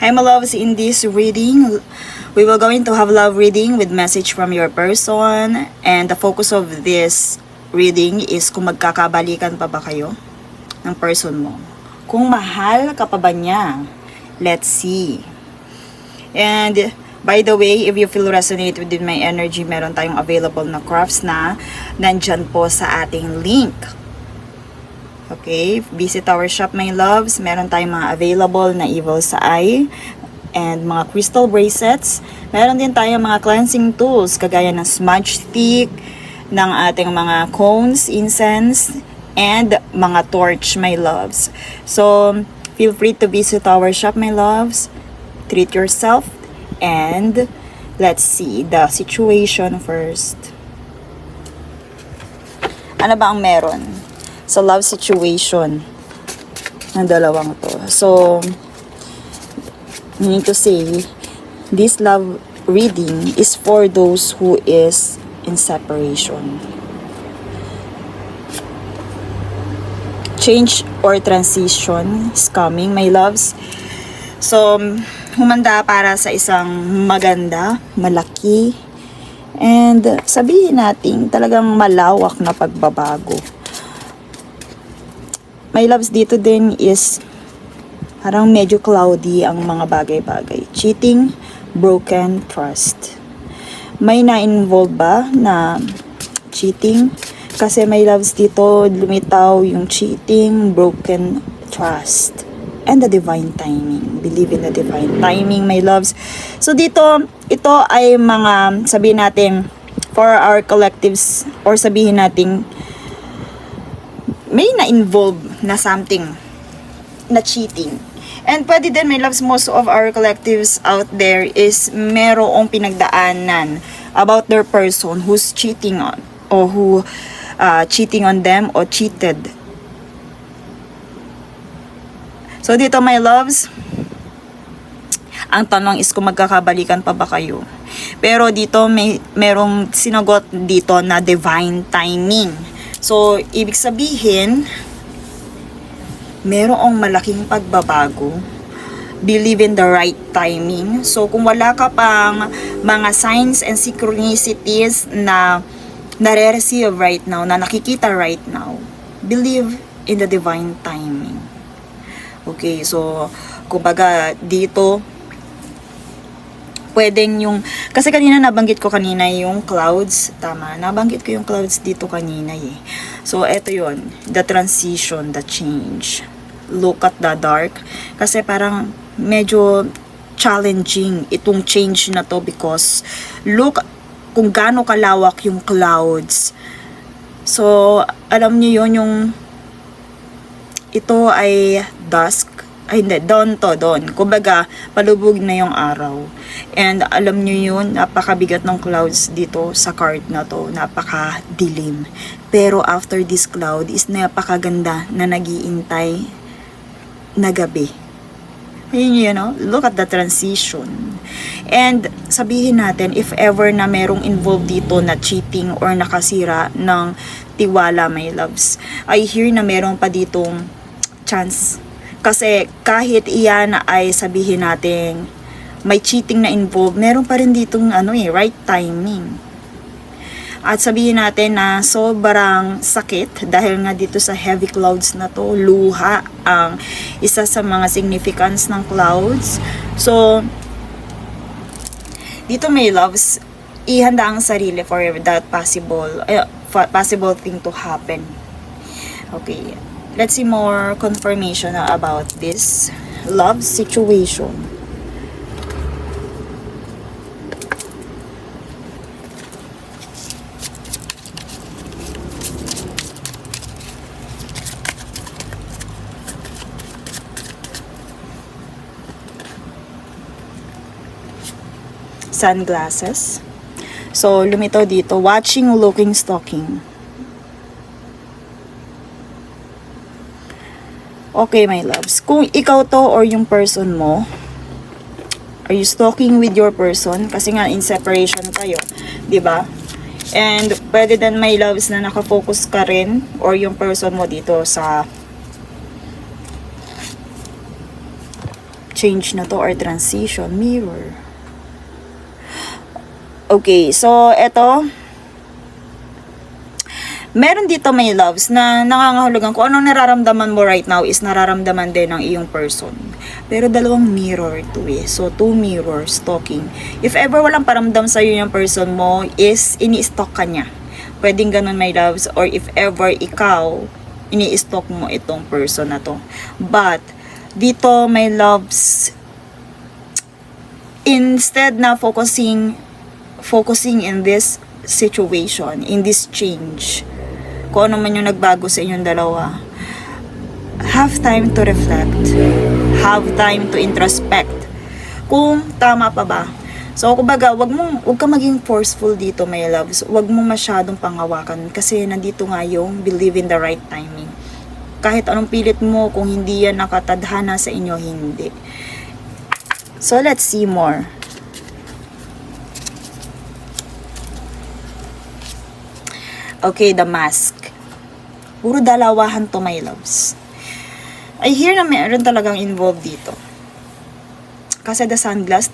Hi my loves, in this reading, we will going to have love reading with message from your person. And the focus of this reading is kung magkakabalikan pa ba kayo ng person mo. Kung mahal ka pa ba niya. Let's see. And by the way, if you feel resonate with my energy, meron tayong available na crafts na nandyan po sa ating link. Okay, visit our shop my loves. Meron tayong mga available na Evil's Eye and mga crystal bracelets. Meron din tayong mga cleansing tools kagaya ng smudge stick, ng ating mga cones, incense, and mga torch my loves. So, feel free to visit our shop my loves. Treat yourself and let's see the situation first. Ano ba ang meron sa love situation ng dalawang to? So, meaning to say, this love reading is for those who is in separation. Change or transition is coming, my loves. So, humanda para sa isang maganda, malaki, and sabihin natin talagang malawak na pagbabago. My loves, dito din is parang medyo cloudy ang mga bagay-bagay. Cheating, broken trust. May na-involve ba na cheating? Kasi my loves, dito lumitaw yung cheating, broken trust, and the divine timing. Believe in the divine timing, my loves. So dito, ito ay mga, sabihin natin, for our collectives, or sabihin natin, may na-involve na something na cheating. And pwede din, my loves, most of our collectives out there is merong pinagdaanan about their person who's cheating on, or who cheating on them or cheated. So dito, my loves, ang tanong is kung magkakabalikan pa ba kayo. Pero dito, merong sinagot dito na divine timing. So, ibig sabihin, merong malaking pagbabago. Believe in the right timing. So, kung wala ka pang mga signs and synchronicities na nare-receive right now, na nakikita right now, believe in the divine timing. Okay, so, kumbaga, dito, pwedeng yung, kasi kanina nabanggit ko kanina yung clouds, tama, nabanggit ko yung clouds dito kanina eh. So, eto yun, the transition, the change. Look at the dark, kasi parang medyo challenging itong change na to because look kung gaano kalawak yung clouds. So, alam niyo yun, yung ito ay dusk, ay hindi, dawn to, dawn. Kumbaga, palubog na yung araw. And alam nyo yun, napakabigat ng clouds dito sa card na to, napakadilim. Pero after this cloud is napakaganda na nag-iintay na gabi. Ayun yun, no? Look at the transition. And sabihin natin, if ever na merong involved dito na cheating or nakasira ng tiwala, my loves, I hear na meron pa ditong chance. Kasi kahit iyan ay sabihin natin may cheating na involved, meron pa rin ditong right timing. At sabihin natin na sobrang sakit dahil nga dito sa heavy clouds na to, luha ang isa sa mga significance ng clouds. So, dito may loves, ihanda ang sarili for that possible thing to happen. Okay. Let's see more confirmation about this love situation. Sunglasses. So, lumitaw dito, watching, looking, stalking. Okay, my loves. Kung ikaw to or yung person mo, are you stalking with your person? Kasi nga, in separation kayo. Diba? And pwede din, my loves, na nakafocus ka rin or yung person mo dito sa change na to or transition. Mirror. Okay, so eto, meron dito may loves na nangangahulugan kung anong nararamdaman mo right now is nararamdaman din ng iyong person. Pero dalawang mirror to eh. So, two mirrors talking. If ever walang paramdam sa'yo yung person mo, is ini-stalk ka niya. Pwedeng ganun my loves. Or if ever ikaw, ini-stalk mo itong person na to. But, dito my loves, instead na focusing in this situation, in this change, kung ano man yung nagbago sa inyong dalawa, have time to reflect, have time to introspect kung tama pa ba. So kumbaga, wag ka maging forceful dito my loves, wag mo masyadong panghawakan kasi nandito nga yung believe in the right timing. Kahit anong pilit mo, kung hindi yan nakatadhana sa inyo, hindi. So let's see more. Okay, the Mask. Puro dalawahan to my loves. I hear na meron talagang involved dito. Kasi the sunglass,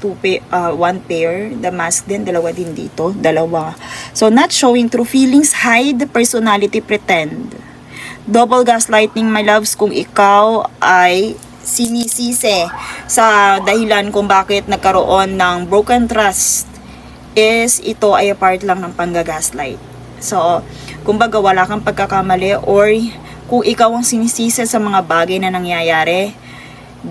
one pair. The mask din, dalawa din dito. Dalawa. So, not showing true feelings, hide personality, pretend. Double gaslighting, my loves, kung ikaw ay sinisisi sa dahilan kung bakit nagkaroon ng broken trust, is ito ay a part lang ng panggagaslight. So, kumbaga wala kang pagkakamali or kung ikaw ang sinisisi sa mga bagay na nangyayari,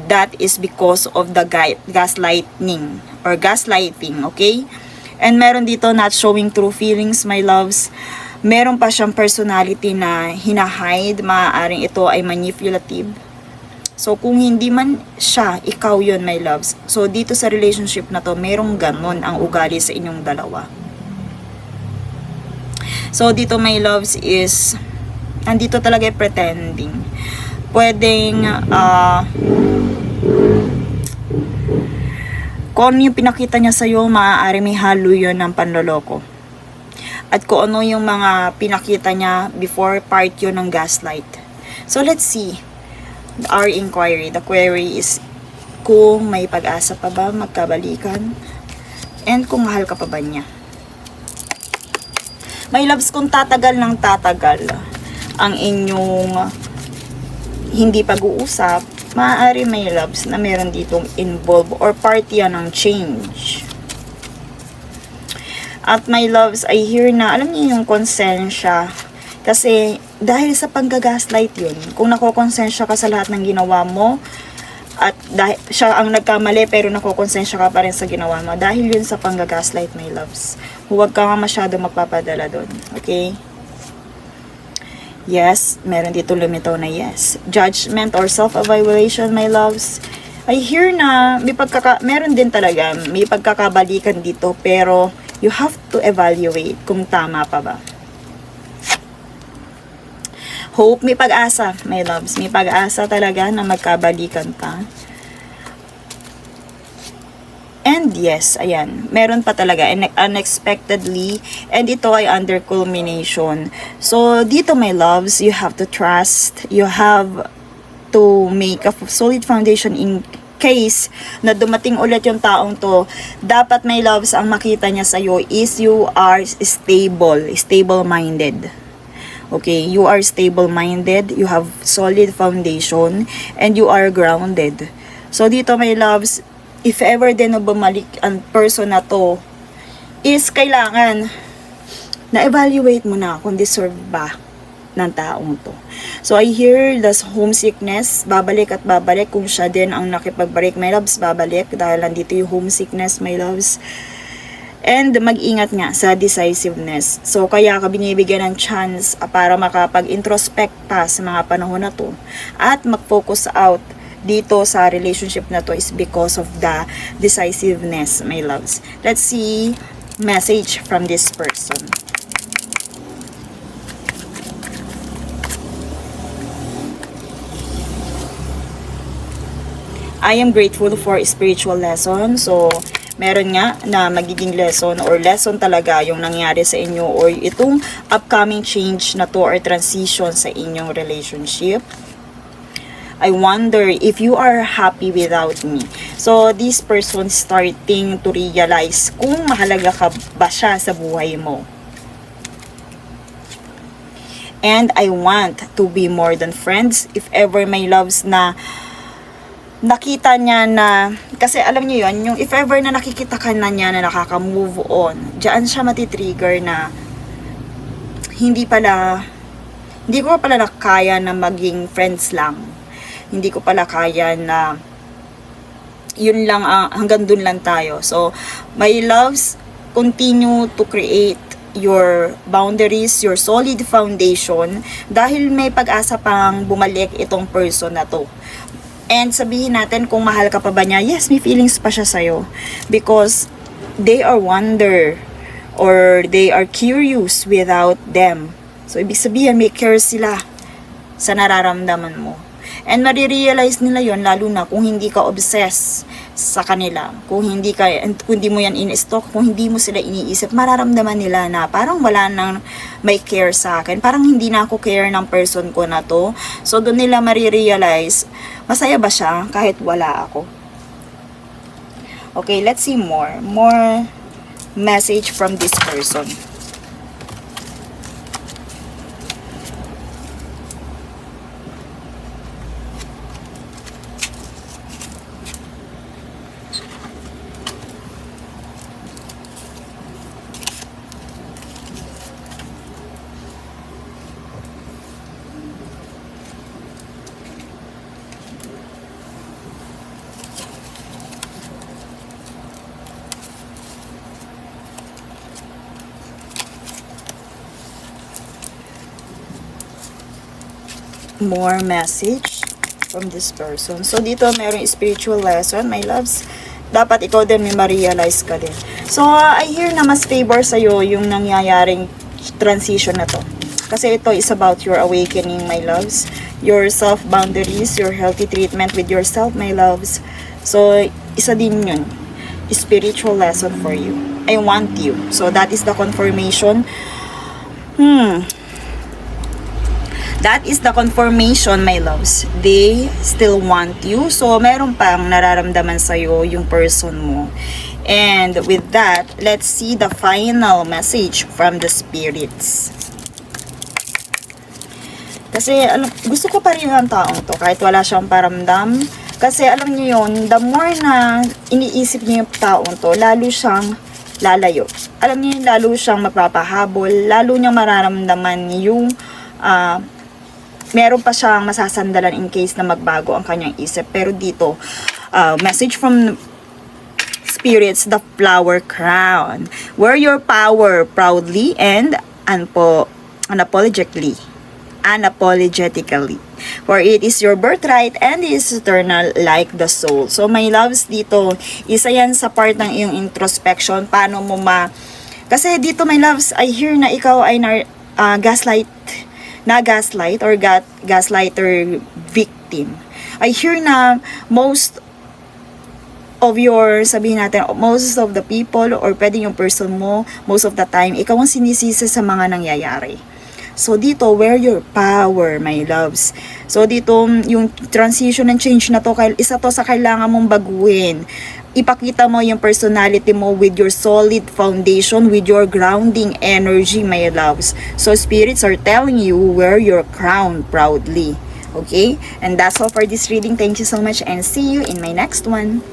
that is because of the gaslighting or gaslighting, okay? And meron dito not showing true feelings, my loves. Meron pa siyang personality na hinahide, maaaring ito ay manipulative. So, kung hindi man siya, ikaw yun, my loves. So, dito sa relationship na to, merong ganon ang ugali sa inyong dalawa. So, dito my loves is, andito talaga pretending. Pwedeng, kung ano yung pinakita niya sa'yo, maaari may halo yun ng panloloko. At kung ano yung mga pinakita niya before, part yun ng gaslight. So, let's see. Our inquiry. The query is, kung may pag-asa pa ba magkabalikan? And kung mahal ka pa ba niya? My loves, kung tatagal ng tatagal ang inyong hindi pag-uusap, maaari my loves na meron ditong involve or party yan ng change. At my loves, I hear na, alam niyo yung konsensya. Kasi dahil sa panggagaslight yun, kung nakokonsensya ka sa lahat ng ginawa mo, at dahil siya ang nagkamali pero nakokonsensya ka pa rin sa ginawa mo, dahil yun sa panggagaslight my loves, huwag ka nga masyado magpapadala doon, okay? Yes, meron dito lumitaw na yes. Judgment or self-evaluation my loves, I hear na meron din talaga, may pagkakabalikan dito, pero you have to evaluate kung tama pa ba. Hope, may pag-asa, my loves. May pag-asa talaga na magkabalikan pa. And yes, ayan, meron pa talaga, unexpectedly, and ito ay under culmination. So, dito my loves, you have to trust, you have to make a solid foundation in case na dumating ulit yung taong to. Dapat my loves, ang makita niya sa'yo is you are stable-minded. Okay, you are stable-minded, you have solid foundation, and you are grounded. So, dito my loves, if ever din na bumalik ang person na to, is kailangan na-evaluate mo na kung deserve ba ng taong to. So, I hear the homesickness, babalik at babalik. Kung siya din ang nakipagbalik, my loves, babalik dahil nandito yung homesickness, my loves. And mag-ingat nga sa decisiveness. So, kaya ka binibigyan ng chance para makapag-introspect pa sa mga panahon na to. At mag-focus out dito sa relationship na to is because of the decisiveness, my loves. Let's see message from this person. I am grateful for spiritual lesson. So, meron nga na magiging lesson or lesson talaga yung nangyari sa inyo or itong upcoming change na to or transition sa inyong relationship. I wonder if you are happy without me. So, this person starting to realize kung mahalaga ka ba siya sa buhay mo. And I want to be more than friends. If ever my loves na nakita niya na, kasi alam niyo yun, yung if ever na nakikita ka na niya na nakaka-move on, diyan siya matitrigger na hindi ko pala kaya na maging friends lang. Hindi ko pala kaya na yun lang, hanggang dun lang tayo. So, my loves, continue to create your boundaries, your solid foundation, dahil may pag-asa pang bumalik itong person na to. And sabihin natin kung mahal ka pa ba niya, yes, may feelings pa siya sa'yo. Because they are wonder or they are curious without them. So, ibig sabihin, may care sila sa nararamdaman mo. And marirealize nila yon lalo na kung hindi ka obsessed sa kanila. Kung hindi mo yan in-stalk, kung hindi mo sila iniisip, mararamdaman nila na parang wala nang may care sa akin. Parang hindi na ako care ng person ko na to. So, doon nila marirealize, masaya ba siya kahit wala ako? Okay, let's see more. More message from this person. More message from this person. So, dito mayroong spiritual lesson, my loves. Dapat ikaw din may ma-realize ka din. So, I hear na mas favor sa'yo yung nangyayaring transition na to. Kasi ito is about your awakening, my loves. Your self-boundaries, your healthy treatment with yourself, my loves. So, isa din yun. Spiritual lesson for you. I want you. So, that is the confirmation. That is the confirmation, my loves. They still want you. So, meron pang nararamdaman sa'yo yung person mo. And with that, let's see the final message from the spirits. Kasi, gusto ko pa rin ang taong to, kahit wala siyang paramdam. Kasi, alam niyo yun, the more na iniisip niyo yung taong to, lalo siyang lalayo. Alam niyo, lalo siyang mapapahabol, lalo niyang mararamdaman yung, meron pa siyang masasandalan in case na magbago ang kanyang isip. Pero dito, message from spirits, the flower crown. Wear your power proudly and unapologetically. For it is your birthright and is eternal like the soul. So, my loves, dito, isa yan sa part ng iyong introspection. Paano mo kasi dito, my loves, I hear na ikaw ay gaslight or gaslighter victim. I hear na most of the people or pwedeng yung person mo, most of the time, ikaw ang sinisisi sa mga nangyayari. So, dito, wear your power, my loves. So, dito, yung transition and change na to, isa to sa kailangan mong baguhin. Ipakita mo yung personality mo with your solid foundation, with your grounding energy, my loves. So, spirits are telling you, wear your crown proudly. Okay? And that's all for this reading. Thank you so much and see you in my next one.